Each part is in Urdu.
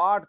8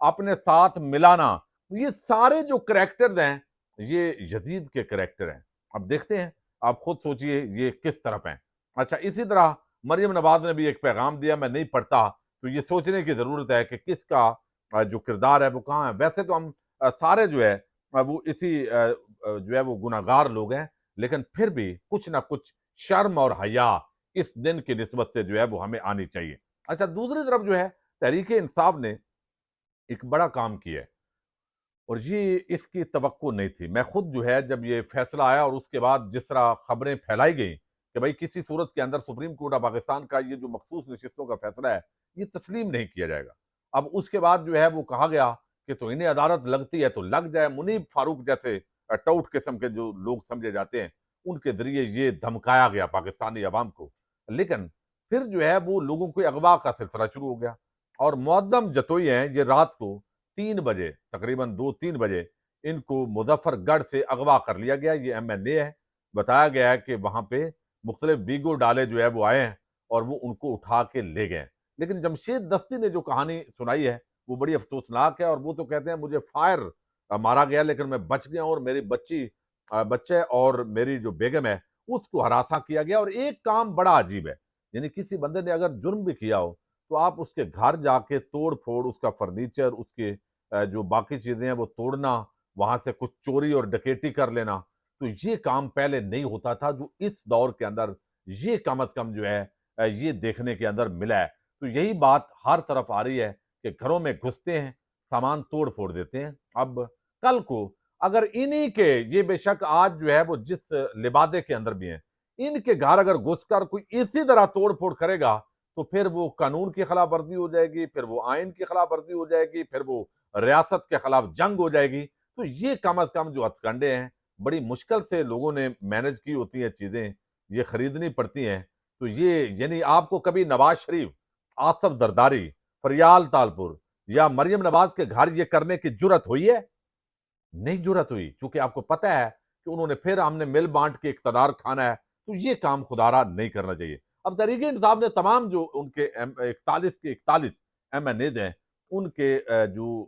اپنے ساتھ ملانا، یہ سارے جو کریکٹرز ہیں یہ یزید کے کریکٹر ہیں۔ اب دیکھتے ہیں، آپ خود سوچئے یہ کس طرف ہیں۔ اچھا، اسی طرح مریم نواز نے بھی ایک پیغام دیا، میں نہیں پڑھتا، تو یہ سوچنے کی ضرورت ہے کہ کس کا جو کردار ہے وہ کہاں ہے۔ ویسے تو ہم سارے جو ہے وہ اسی جو ہے وہ گناہگار لوگ ہیں، لیکن پھر بھی کچھ نہ کچھ شرم اور حیا اس دن کی نسبت سے جو ہے وہ ہمیں آنی چاہیے۔ اچھا، دوسری طرف جو ہے تحریک انصاف نے ایک بڑا کام کیا ہے، اور یہ اس کی توقع نہیں تھی۔ میں خود جو ہے جب یہ فیصلہ آیا اور اس کے بعد جس طرح خبریں پھیلائی گئیں کہ بھائی کسی صورت کے اندر سپریم کورٹ آف پاکستان کا یہ جو مخصوص نشستوں کا فیصلہ ہے یہ تسلیم نہیں کیا جائے گا، اب اس کے بعد جو ہے وہ کہا گیا کہ تو انہیں عدالت لگتی ہے تو لگ جائے۔ منیب فاروق جیسے ٹاؤٹ قسم کے جو لوگ سمجھے جاتے ہیں ان کے ذریعے یہ دھمکایا گیا پاکستانی عوام کو، لیکن پھر جو ہے وہ لوگوں کو اغوا کا سلسلہ شروع ہو گیا، اور معدم جتوئی ہیں یہ رات کو 3 بجے، تقریباً 2-3 بجے ان کو مظفر گڑھ سے اغوا کر لیا گیا۔ یہ MNA ہے، بتایا گیا ہے کہ وہاں پہ مختلف ویگو ڈالے جو ہے وہ آئے ہیں اور وہ ان کو اٹھا کے لے گئے۔ لیکن جمشید دستی نے جو کہانی سنائی ہے وہ بڑی افسوسناک ہے، اور وہ تو کہتے ہیں مجھے فائر مارا گیا لیکن میں بچ گیا، اور میری بچے اور میری جو بیگم ہے اس کو ہراساں کیا گیا۔ اور ایک کام بڑا عجیب ہے، یعنی کسی بندے نے اگر جرم بھی کیا ہو تو آپ اس کے گھر جا کے توڑ پھوڑ، اس کا فرنیچر، اس کے جو باقی چیزیں ہیں وہ توڑنا، وہاں سے کچھ چوری اور ڈکیٹی کر لینا، تو یہ کام پہلے نہیں ہوتا تھا جو اس دور کے اندر یہ کم از کم جو ہے یہ دیکھنے کے اندر ملا ہے۔ تو یہی بات ہر طرف آ رہی ہے کہ گھروں میں گھستے ہیں، سامان توڑ پھوڑ دیتے ہیں۔ اب کل کو اگر انہی کے، یہ بے شک آج جو ہے وہ جس لبادے کے اندر بھی ہیں، ان کے گھر اگر گھس کر کوئی اسی طرح توڑ پھوڑ کرے گا تو پھر وہ قانون کی خلاف ورزی ہو جائے گی، پھر وہ آئین کی خلاف ورزی ہو جائے گی، پھر وہ ریاست کے خلاف جنگ ہو جائے گی۔ تو یہ کم از کم جو ہتھ کنڈے ہیں بڑی مشکل سے لوگوں نے مینج کی ہوتی ہیں، چیزیں یہ خریدنی پڑتی ہیں۔ تو یہ یعنی آپ کو کبھی نواز شریف، آصف زرداری، فریال تالپور یا مریم نواز کے گھر یہ کرنے کی جرت ہوئی ہے؟ نہیں جرت ہوئی، کیونکہ آپ کو پتہ ہے کہ انہوں نے پھر ہم نے مل بانٹ کے اقتدار کھانا ہے، تو یہ کام خدارا نہیں کرنا چاہیے۔ اب تحریک انصاف نے تمام جو ان کے 41 MNAs ہیں ان کے جو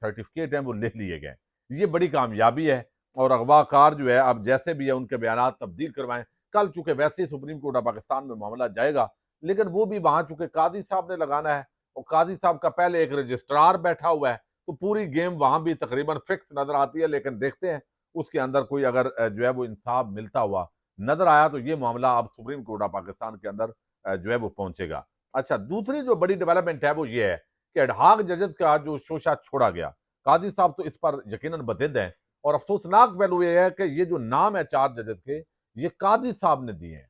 سرٹیفکیٹ ہیں وہ لے لیے گئے، یہ بڑی کامیابی ہے۔ اور اغوا کار جو ہے اب جیسے بھی ہے ان کے بیانات تبدیل کروائیں، کل چونکہ ویسے ہی سپریم کورٹ آف پاکستان میں معاملہ جائے گا، لیکن وہ بھی وہاں چونکہ قاضی صاحب نے لگانا ہے، اور قاضی صاحب کا پہلے ایک رجسٹرار بیٹھا ہوا ہے، تو پوری گیم وہاں بھی تقریباً فکس نظر آتی ہے، لیکن دیکھتے ہیں اس کے اندر کوئی اگر جو ہے وہ انصاف ملتا ہوا نظر آیا تو یہ معاملہ اب سپریم کورٹ آف پاکستان کے اندر جو ہے وہ پہنچے گا۔ اچھا، دوسری جو بڑی ڈیولپمنٹ ہے وہ یہ ہے کہ ایڈہاک ججز کا جو شوشہ چھوڑا گیا، قاضی صاحب تو اس پر یقیناً بدد ہیں، اور افسوسناک پہلو یہ ہے کہ یہ جو نام ہے 4 ججز کے یہ قاضی صاحب نے دیے ہیں۔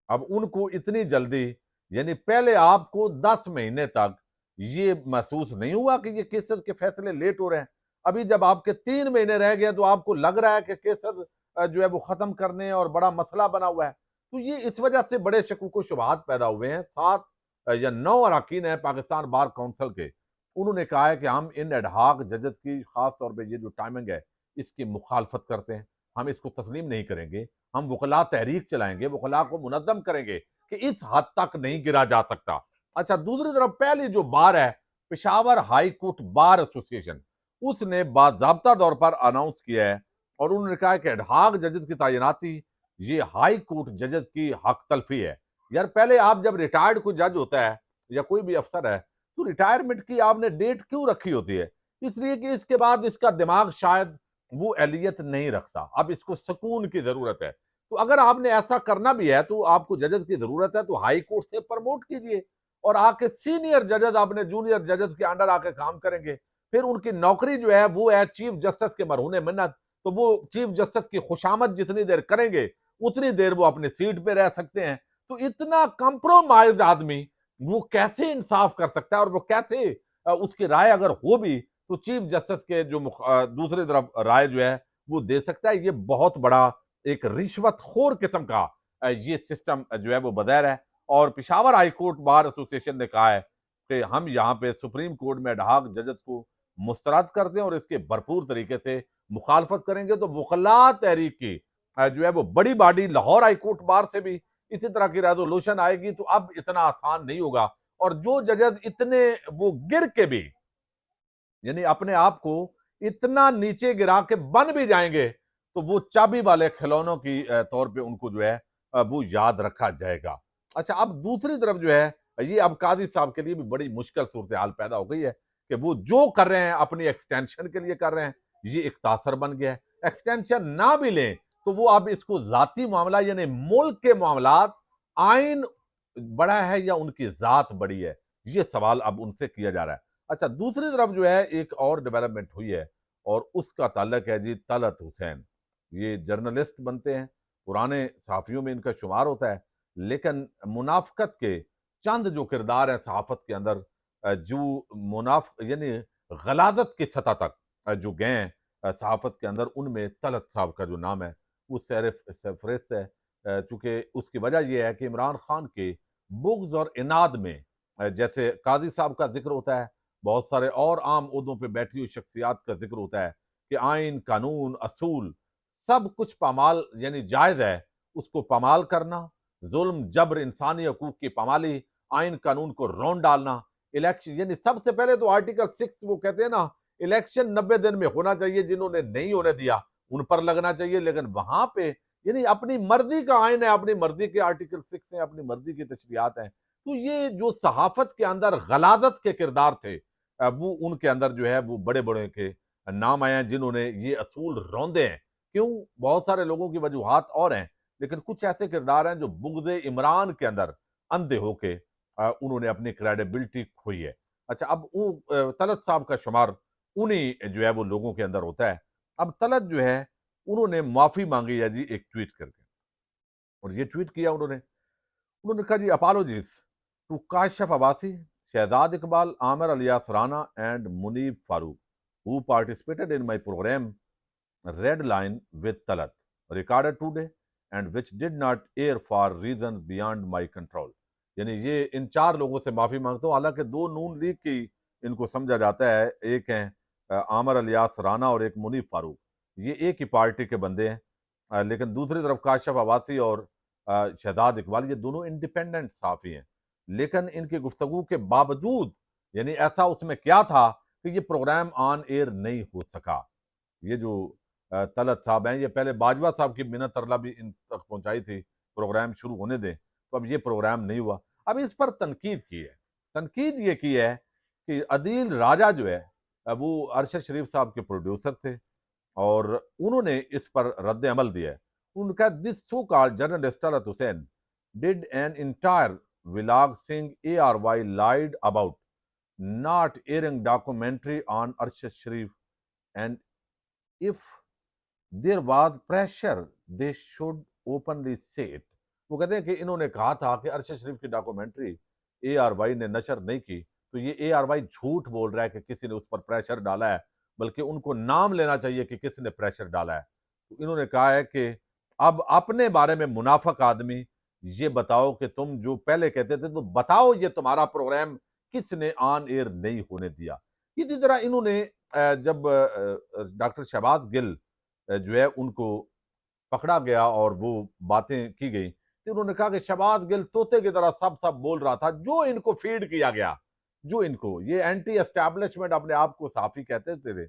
اب ان کو اتنی جلدی، یعنی پہلے آپ کو 10 مہینے تک یہ محسوس نہیں ہوا کہ یہ کیسز کے فیصلے لیٹ ہو رہے ہیں، ابھی جب آپ کے 3 مہینے رہ گئے تو آپ کو لگ رہا ہے کہ کیسز جو ہے وہ ختم کرنے اور بڑا مسئلہ بنا ہوا ہے۔ تو یہ اس وجہ سے بڑے شکوک و شبہات پیدا ہوئے ہیں۔ 7 یا 9 اراکین ہیں پاکستان بار کونسل کے، انہوں نے کہا ہے کہ ہم ان ایڈہاک ججز کی خاص طور پہ یہ جو ٹائمنگ ہے اس کی مخالفت کرتے ہیں، ہم اس کو تسلیم نہیں کریں گے، ہم وکلاء تحریک چلائیں گے، وکلاء کو منظم کریں گے کہ اس حد تک نہیں گرا جا سکتا۔ اچھا، دوسری طرف پہلی جو بار ہے پشاور ہائی کورٹ بار ایسوسی ایشن، اس نے باضابطہ طور پر اناؤنس کیا ہے، اور انہوں نے کہا ہے کہ ایڈہاک ججز کی تعیناتی یہ ہائی کورٹ ججز کی حق تلفی ہے۔ یار پہلے آپ جب ریٹائرڈ کوئی جج ہوتا ہے یا کوئی بھی افسر ہے تو ریٹائرمنٹ کی آپ نے ڈیٹ کیوں رکھی ہوتی ہے؟ اس لیے کہ اس کے بعد اس کا دماغ شاید وہ اہلیت نہیں رکھتا، اب اس کو سکون کی ضرورت ہے۔ تو اگر آپ نے ایسا کرنا بھی ہے تو آپ کو ججز کی ضرورت ہے تو ہائی کورٹ سے پرموٹ کیجئے، اور آ کے سینئر ججز اپنے جونیئر ججز کے انڈر آ کے کام کریں گے، پھر ان کی نوکری جو ہے وہ ہے چیف جسٹس کے مرہون منت، تو وہ چیف جسٹس کی خوشامد جتنی دیر کریں گے اتنی دیر وہ اپنی سیٹ پہ رہ سکتے ہیں۔ تو اتنا کمپرومائزڈ آدمی وہ کیسے انصاف کر سکتا ہے، اور وہ کیسے اس کی رائے اگر ہو بھی تو چیف جسٹس کے جو دوسری طرف رائے جو ہے وہ دے سکتا ہے؟ یہ بہت بڑا ایک رشوت خور قسم کا یہ سسٹم جو ہے وہ بدیر ہے۔ اور پشاور ہائی کورٹ بار ایسوسی ایشن نے کہا ہے کہ ہم یہاں پہ سپریم کورٹ میں ایڈہاک ججز کو مسترد کرتے ہیں اور اس کے بھرپور طریقے سے مخالفت کریں گے۔ تو وکلاء تحریک کی جو ہے وہ بڑی body Lahore high court bar سے بھی اسی طرح کی ریزولوشن آئے گی، تو اب اتنا آسان نہیں ہوگا، اور جو ججز اتنے وہ گر کے بھی یعنی اپنے آپ کو اتنا نیچے گرا کے بن بھی جائیں گے تو وہ چابی والے کھلونوں کی طور پہ ان کو جو ہے وہ یاد رکھا جائے گا۔ اچھا، اب دوسری طرف جو ہے یہ اب قاضی صاحب کے لیے بھی بڑی مشکل صورتحال پیدا ہو گئی ہے کہ وہ جو کر رہے ہیں اپنی ایکسٹینشن کے لیے کر رہے ہیں، یہ ایک تاثر بن گیا ہے۔ ایکسٹینشن نہ بھی لیں تو وہ اب اس کو ذاتی معاملہ، یعنی ملک کے معاملات، آئین بڑا ہے یا ان کی ذات بڑی ہے، یہ سوال اب ان سے کیا جا رہا ہے۔ اچھا، دوسری طرف جو ہے ایک اور ڈیولپمنٹ ہوئی ہے اور اس کا تعلق ہے جی طلعت حسین۔ یہ جرنلسٹ بنتے ہیں، پرانے صحافیوں میں ان کا شمار ہوتا ہے، لیکن منافقت کے چند جو کردار ہیں صحافت کے اندر، جو یعنی غلاظت کی سطح تک جو گئے ہیں صحافت کے اندر، ان میں طلعت صاحب کا جو نام ہے وہ فہرست ہے۔ چونکہ اس کی وجہ یہ ہے کہ عمران خان کے بغض اور اناد میں جیسے قاضی صاحب کا ذکر ہوتا ہے، بہت سارے اور عام عہدوں پہ بیٹھی ہوئی شخصیات کا ذکر ہوتا ہے کہ آئین، قانون، اصول سب کچھ پامال، یعنی جائز ہے اس کو پامال کرنا، ظلم، جبر، انسانی حقوق کی پامالی، آئین قانون کو رون ڈالنا، الیکشن، یعنی سب سے پہلے تو آرٹیکل 6 وہ کہتے ہیں نا، الیکشن 90 دن میں ہونا چاہیے، جنہوں نے نہیں ہونے دیا ان پر لگنا چاہیے، لیکن وہاں پہ یعنی اپنی مرضی کا آئین ہے، اپنی مرضی کے آرٹیکل 6 ہیں، اپنی مرضی کی تشریعات ہیں۔ تو یہ جو صحافت کے اندر غلاظت کے کردار تھے وہ ان کے اندر جو ہے وہ بڑے بڑے کے نام آئے ہیں جنہوں نے یہ اصول روندے ہیں۔ کیوں؟ بہت سارے لوگوں کی وجوہات اور ہیں، لیکن کچھ ایسے کردار ہیں جو بغض عمران کے اندر اندھے ہو کے انہوں نے اپنی کریڈیبلٹی کھوئی ہے۔ اچھا، اب وہ طلعت صاحب کا شمار انہی جو ہے وہ لوگوں کے اندر ہوتا ہے۔ اب طلعت جو ہے انہوں نے معافی مانگی ہے جی ایک ٹویٹ کر کے، اور یہ ٹویٹ کیا انہوں نے کہا جی apologies to Kashif Abbasi, Shahzad Iqbal, Amir Ilyas Rana and Muneeb Farooq who participated in my program Red Line with Talat recorded today and which did not air for reasons beyond my control۔ یعنی یہ ان چار لوگوں سے معافی مانگتا ہوں، حالانکہ دو نون لیگ کی ان کو سمجھا جاتا ہے، ایک ہیں عامر الیاس رانا اور ایک منیب فاروق، یہ ایک ہی پارٹی کے بندے ہیں، لیکن دوسری طرف کاشف عباسی اور شہزاد اقبال یہ دونوں انڈیپینڈنٹ صحافی ہیں، لیکن ان کی گفتگو کے باوجود یعنی ایسا اس میں کیا تھا کہ یہ پروگرام آن ایئر نہیں ہو سکا۔ یہ جو طلعت صاحب ہیں، یہ پہلے باجوہ صاحب کی منت ترلا بھی ان تک پہنچائی تھی پروگرام شروع ہونے دیں، تو اب یہ پروگرام نہیں ہوا۔ اب اس پر تنقید کی ہے، تنقید یہ کی ہے کہ عدیل راجہ جو ہے وہ ارشد شریف صاحب کے پروڈیوسر تھے اور انہوں نے اس پر رد عمل دیا ہے۔ انہوں نے کہا this so called journalist Talat Hussain did an entire vlog saying ARY lied about not airing documentary on Arshad Sharif and if there was pressure they should openly say it۔ وہ کہتے ہیں کہ انہوں نے کہا تھا کہ ارشد شریف کی ڈاکومنٹری ARY نے نشر نہیں کی تو یہ ARY جھوٹ بول رہا ہے کہ کسی نے اس پر پریشر ڈالا ہے، بلکہ ان کو نام لینا چاہیے کہ کس نے پریشر ڈالا ہے۔ تو انہوں نے کہا ہے کہ اب اپنے بارے میں منافق آدمی یہ بتاؤ کہ تم جو پہلے کہتے تھے تو بتاؤ یہ تمہارا پروگرام کس نے آن ایئر نہیں ہونے دیا۔ اسی طرح انہوں نے جب ڈاکٹر شہباز گل جو ہے ان کو پکڑا گیا اور وہ باتیں کی گئی تو انہوں نے کہا کہ شہباز گل طوطے کی طرح سب بول رہا تھا جو ان کو فیڈ کیا گیا، جو ان کو یہ اینٹی اسٹیبلشمنٹ اپنے آپ کو صحافی کہتے تھے،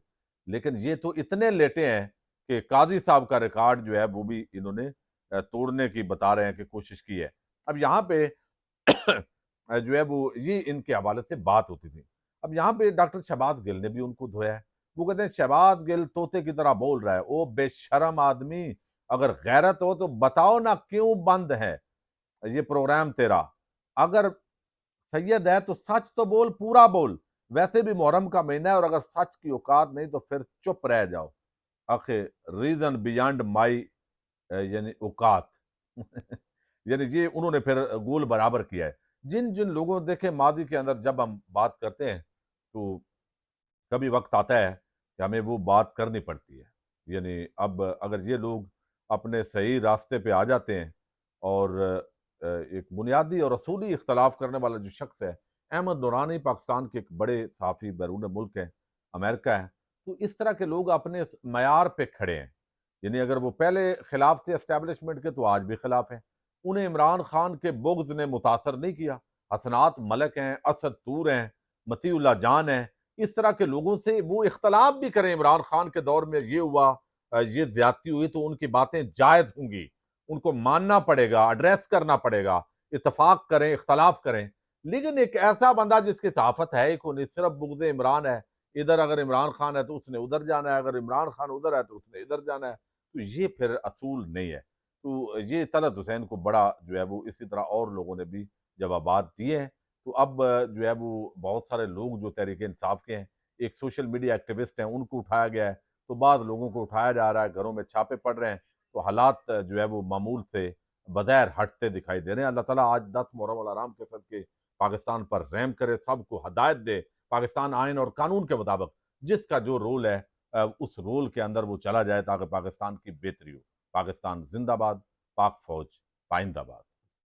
لیکن یہ تو اتنے لیٹے ہیں کہ قاضی صاحب کا ریکارڈ جو ہے وہ بھی انہوں نے توڑنے کی بتا رہے ہیں کہ کوشش کی ہے۔ اب یہاں پہ جو ہے وہ یہ ان کے حوالے سے بات ہوتی تھی۔ اب یہاں پہ ڈاکٹر شہباز گل نے بھی ان کو دھویا ہے، وہ کہتے ہیں شہباز گل طوطے کی طرح بول رہا ہے، او بے شرم آدمی، اگر غیرت ہو تو بتاؤ نا کیوں بند ہے یہ پروگرام تیرا، اگر سید ہے تو سچ تو بول، پورا بول، ویسے بھی محرم کا مہینہ ہے اور اگر سچ کی اوقات نہیں تو پھر چپ رہ جاؤ، آخر ریزن بیانڈ مائی یعنی اوقات یعنی یہ انہوں نے پھر گول برابر کیا ہے۔ جن لوگوں دیکھیں ماضی کے اندر جب ہم بات کرتے ہیں تو کبھی وقت آتا ہے کہ ہمیں وہ بات کرنی پڑتی ہے، یعنی اب اگر یہ لوگ اپنے صحیح راستے پہ آ جاتے ہیں اور ایک بنیادی اور اصولی اختلاف کرنے والا جو شخص ہے، احمد نورانی پاکستان کے ایک بڑے صحافی بیرون ملک ہیں، امریکہ ہیں، تو اس طرح کے لوگ اپنے معیار پہ کھڑے ہیں، یعنی اگر وہ پہلے خلاف تھے اسٹیبلشمنٹ کے تو آج بھی خلاف ہیں، انہیں عمران خان کے بغض نے متاثر نہیں کیا۔ حسنات ملک ہیں، اسد طور ہیں، مطیع اللہ جان ہیں، اس طرح کے لوگوں سے وہ اختلاف بھی کریں، عمران خان کے دور میں یہ ہوا، یہ زیادتی ہوئی، تو ان کی باتیں جائز ہوں گی، ان کو ماننا پڑے گا، ایڈریس کرنا پڑے گا، اتفاق کریں، اختلاف کریں۔ لیکن ایک ایسا بندہ جس کی صحافت ہے ہی کوئی نہیں، صرف بغض عمران ہے، ادھر اگر عمران خان ہے تو اس نے ادھر جانا ہے، اگر عمران خان ادھر ہے تو اس نے ادھر جانا ہے، تو یہ پھر اصول نہیں ہے۔ تو یہ طلعت حسین کو بڑا جو ہے وہ اسی طرح اور لوگوں نے بھی جوابات دیے ہیں۔ تو اب جو ہے وہ بہت سارے لوگ جو تحریک انصاف کے ہیں، ایک سوشل میڈیا ایکٹیوسٹ ہیں، ان کو اٹھایا گیا ہے، تو بعض لوگوں کو اٹھایا جا رہا ہے، گھروں میں چھاپے پڑ رہے ہیں، تو حالات جو ہے وہ معمول سے بظاہر ہٹتے دکھائی دے رہے ہیں۔ اللہ تعالیٰ آج 10 محرم الحرام کے صدقے پاکستان پر رحم کرے، سب کو ہدایت دے، پاکستان آئین اور قانون کے مطابق جس کا جو رول ہے اس رول کے اندر وہ چلا جائے، تاکہ پاکستان کی بہتری ہو۔ پاکستان زندہ باد، پاک فوج پائندہ باد۔